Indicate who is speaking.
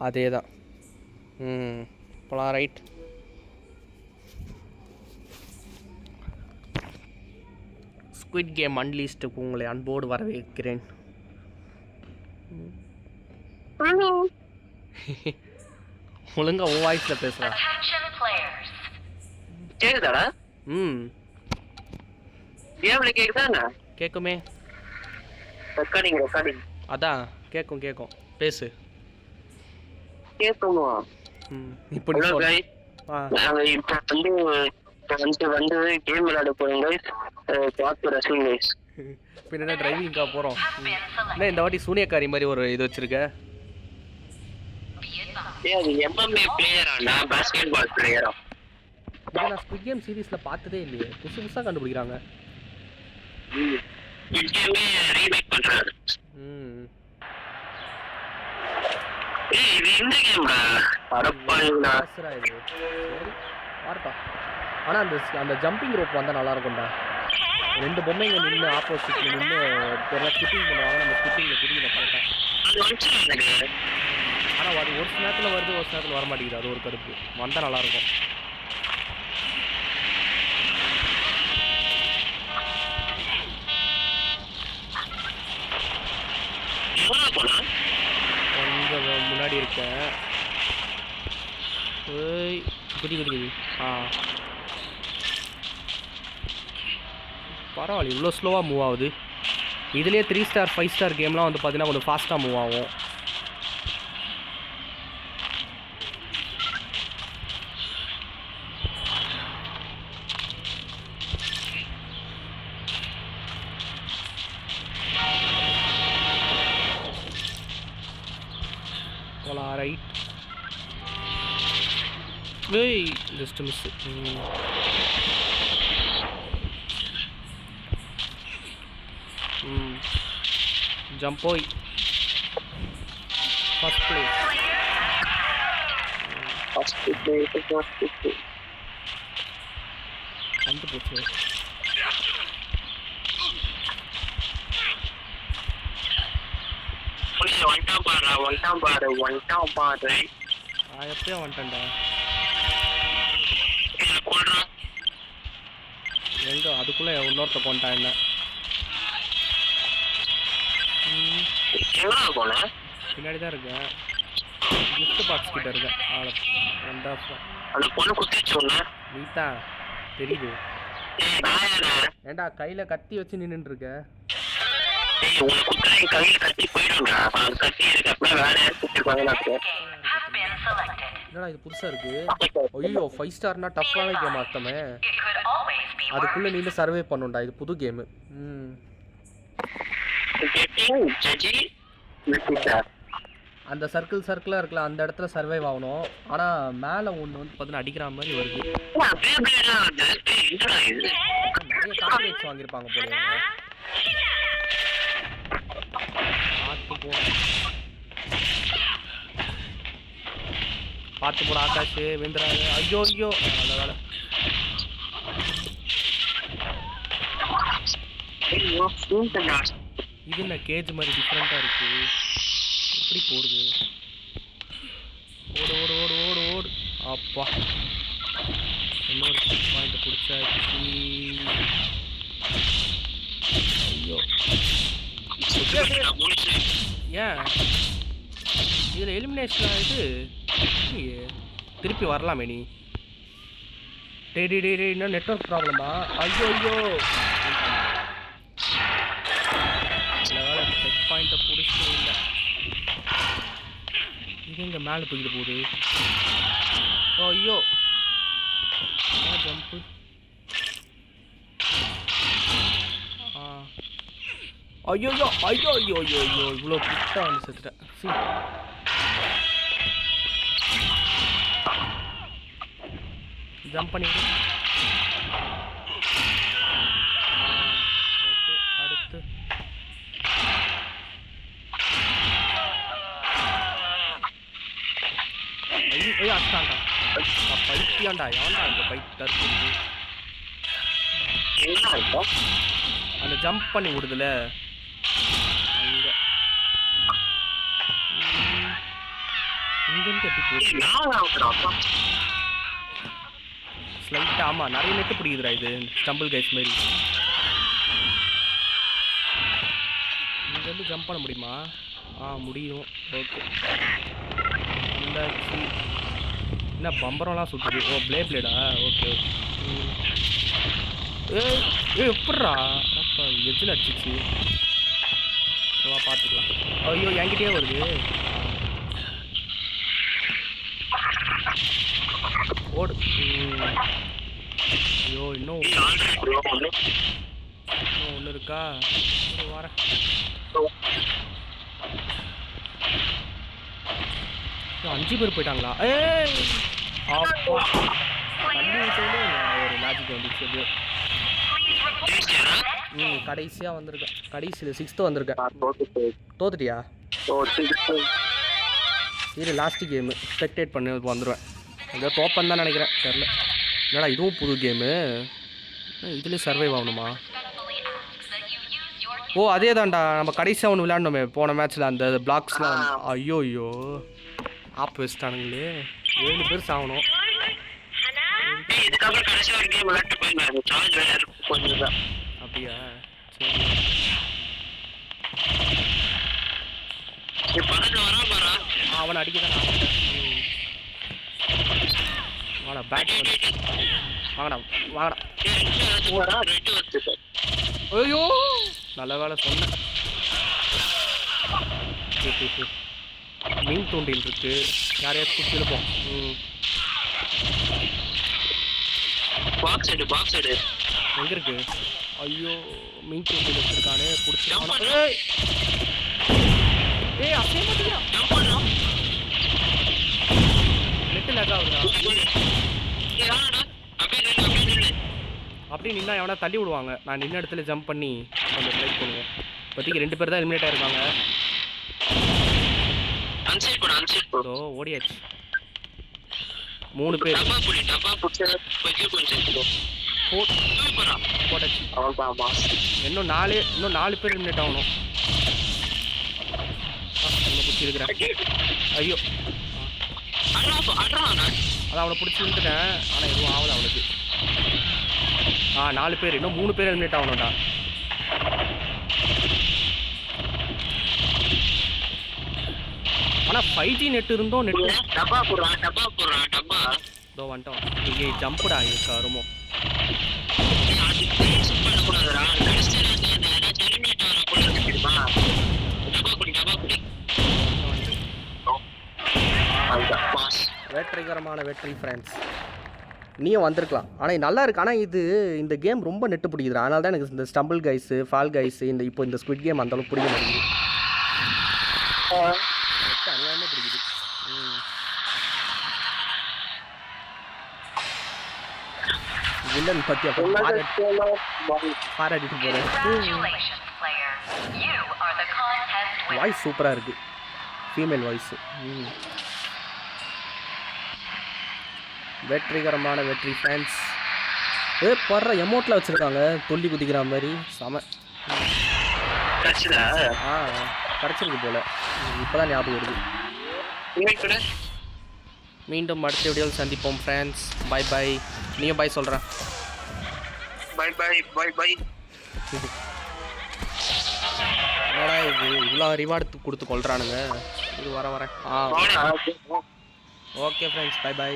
Speaker 1: அதேதான். போலாம். Right. Squid game அன்லீஸ்டுக்கு உங்களை அன்போடு வரவேற்கிறேன். ஒழுங்கா உன் வாய்ஸ்ல பேசுறேன்.
Speaker 2: கேக்குதாடா? கேம்ல கேக்குதானே?
Speaker 1: கேக்குமே.
Speaker 2: ரெக்கார்டிங்
Speaker 1: அதான் கேக்கும் பேசு.
Speaker 2: கேக்குமா?
Speaker 1: இப்போ நீ சொல்லு.
Speaker 2: இப்போ வந்து கேம் விளையாட போறோம் गाइस. பாத்து ரசிங்க गाइस.
Speaker 1: பின்ன டிரைவிங்கா போறோம். என்ன இந்த வாட்டி சூனியக்காரி மாதிரி ஒரு இது வச்சிருக்க?
Speaker 2: அது MMA பிளேயரா? பாஸ்கெட் பால் பிளேயரா?
Speaker 1: நான் ஸ்குவிட் கேம் சீரிஸ்ல பார்த்ததே இல்லையே. புதுசா கண்டுபிடிக்கிறாங்க.
Speaker 2: இதுமே ரீமேக் பண்றாங்க. இது இந்த கேம்டா. அடப்பாவிங்களா.
Speaker 1: ஆசரா இது. சரி பார்ப்பா. ஆனா அந்த ஜம்பிங் ரோப் வந்தா நல்லா இருக்கும்டா. ரெண்டு பொம்மைங்க நின்னு ஆப்போசிட்ல நின்னு பெரிய ஸ்கிப்பிங் பண்ணுவாங்க. நம்ம ஸ்கிப்பிங்ல குதிக்கல கரெக்ட்டா.
Speaker 2: அது வந்துச்சு.
Speaker 1: ஆனா அது ஒரு நேரத்துல வருது, ஒரு நேரத்துல வர மாட்டேங்குது. அது ஒரு கருப்பு. வந்தா நல்லா இருக்கும். கொஞ்சம் முன்னாடி இருக்கேன். குதி பரவாயில்ல. இவ்வளோ ஸ்லோவாக மூவ் ஆகுது. இதுலேயே 3 ஸ்டார் 5 ஸ்டார் கேம்லாம் வந்து பார்த்தீங்கன்னா கொஞ்சம் ஃபாஸ்ட்டாக மூவ் ஆகும். ரைட். Just miss. ஜம்ப் போய் ஃபர்ஸ்ட் பிளேஸ். வந்து போச்சு. எப்படியா வந்துட்டேன்டா. எங்க அதுக்குள்ள இன்னொருத்த கொண்டான் என்ன? பின்னாடி தான் இருக்கேன். கிஃப்ட் பாக்ஸ் கிட்ட இருக்கேன். நீதா தெரியுது. ஏண்டா கையில கத்தி வச்சு நின்னுட்டு இருக்க? என்னடா இது புதுசா இருக்கு. ஐயோ 5 ஸ்டார்னா டஃப்பான கேம் அர்த்தமே. அதுக்குள்ள நீங்க சர்வே பண்ணுடா. இது புது கேம். அந்த சர்க்கிளா இருக்கலாம். அந்த இடத்துல சர்வைவ் ஆகணும். ஆனா மேல ஒண்ணு வந்து பார்த்தா அடிக்கிற மாதிரி வருது. நிறைய கார்பரேட்ஸ் வாங்கியிருப்பாங்க போல. பார்த்து போட ஆகாஷ் வேந்துறாங்க. ஐயோ நல்ல வேலை. இது என்ன கேஜ் மாதிரி டிஃப்ரெண்டா இருக்கு. எப்படி போடுது? ஓடு. அப்பா இன்னொரு பாயிண்ட் பிடிச்சாச்சு. ஐயோ ஏன் இதுல எலிமினேஷன் ஆயிட்டு திருப்பி வரலாமே நீ? டேய் இன்னும் நெட்வொர்க் ப்ராப்ளமா? ஐயோ செக் பாயிண்ட்டை பிடிச்சது இல்லை. இது எங்க மேலே தூக்கிட்டு போகுது? ஐயோ ஜம்ப்பு. ஐயோ இவ்வளோ கிட்ட வந்து செத்துட்டேன். ஜம்ப் பண்ணிட்டு ஓகே. அடுத்து ஐயோ அஷ்டாண்டா பைத்தியாண்டா. எவன்டா இந்த பைக் தருது? அந்த ஜம்ப் பண்ணி விடுதுல அங்க இங்கேருந்து எப்படி போகுது ஸ்லைட்டாக ஆமாம் நிறைய நெட்டு பிடிக்குதுடா இது ஸ்டம்பிள் கைஸ் மாதிரி. இங்கேருந்து ஜம்ப் பண்ண முடியுமா? முடியும். ஓகே இந்தாச்சு. என்ன பம்பரம்லாம் சுற்றுது? ஓ பிளேடா? ஓகே எப்பட்றா அப்போ எஜ்ஜில் அடிச்சிச்சு. வா பார்த்துக்கலாம். ஐயோ என்கிட்டயே வருது. ஓடு. ஐயோ இன்னும் ஒன்று இருக்கா? வரேன். அஞ்சு பேர் போயிட்டாங்களா? அப்பா தண்ணி விட்டோட ஒரு லாஜிக் வந்துச்சு. கடைசியாக வந்திருக்கேன். கடைசியில் 6th வந்திருக்கேன். தோத்துட்டியா? இது லாஸ்ட்டு கேமு. ஸ்பெக்டேட் பண்ணி வந்துடுவேன். ஏதோ தோப்பன் தான் நினைக்கிறேன். தெரில. என்னடா இதுவும் புது கேமு. இதுலேயும் சர்வைவ் ஆகணுமா? ஓ அதே தான்டா நம்ம கடைசியாக ஒன்று விளையாடணுமே போன மேட்ச்சில். அந்த பிளாக்ஸ்லாம் ஐயோ ஐயோ ஆப் வச்சுட்டானுங்களே. 7 பேர் சாகணும். அப்படியா? சரி அவனை அடிக்கதான். வாடா பேக் வாங்கடா வாங்கடா. ஐயோ நல்ல வேலை சொன்னேன். மீன் தூண்டில் இருக்கு. யாரையாச்சும் குச்சி இருப்போம். எங்க இருக்கு? ஐயோ மீன் தூண்டில் வச்சிருக்கானே. பிடிச்சிருக்கான. ஏய் அப்படியே மாட்டேங்கிறான். நெட்டு லேக் ஆகுதா? அப்படி நின்னா எவனா தள்ளி விடுவாங்க. நான் நின்ன இடத்துல ஜம்ப் பண்ணி கொஞ்சம் ட்ரை பண்ணுவேன். இப்போதைக்கு 2 பேர் தான் எலிமினேட் ஆயிருக்காங்க. ஓடியாச்சு. 3 பேர் போட்டாச்சு. இன்னும் 4 பேர் எலிமினேட் ஆகணும். பிடிச்சிருக்கிறேன். ஐயோ அதான் அவனை பிடிச்சி விட்டுட்டேன். ஆனால் எதுவும் ஆகலை அவனுக்கு. 4 பேர். இன்னும் 3 பேர் எலிமினேட் ஆகணும்டா. ஆனால் 5G நெட் இருந்தோம். நெட்டு இதோ வந்துட்டோம். இங்கே ஜம்புடா இருக்கா ரொம்ப. வெற்றிகரமான வெற்றி ஃப்ரெண்ட்ஸ். நீயும் வந்திருக்கலாம். ஆனால் நல்லா இருக்கு. ஆனால் இந்த கேம் ரொம்ப நெட்டு பிடிக்குது. அதனால தான் எனக்கு இந்த ஸ்டம்பிள் கைஸு ஃபால் கைஸு இப்போ இந்த ஸ்குவிட் கேம் அந்தளவுக்கு பிடிக்க மாட்டேங்குது. அநியாயமாக பிடிக்குது. வில்லன் பற்றி அப்போ பாராட்டிட்டு போகிறேன். வாய்ஸ் சூப்பராக இருக்குது. Female voice. வெற்றிகரமான வெற்றி ஃபேன்ஸ். படுற எமௌண்ட்டில் வச்சுருக்காங்க தொல்லி குதிக்கிற மாதிரி. செம கிடச்சிருக்கு போல். இப்போ தான் ஞாபகம் வருது. மீண்டும் அடுத்த வீடியோவில் சந்திப்போம் ஃப்ரெண்ட்ஸ். Bye by. நீயும் பாய் சொல்கிறேன்.
Speaker 2: Bye bye bye bye.
Speaker 1: என்னடா இது இவ்வளோ ரிவார்டு கொடுத்து கொள்கிறானுங்க. இது வரேன். Okay friends bye by.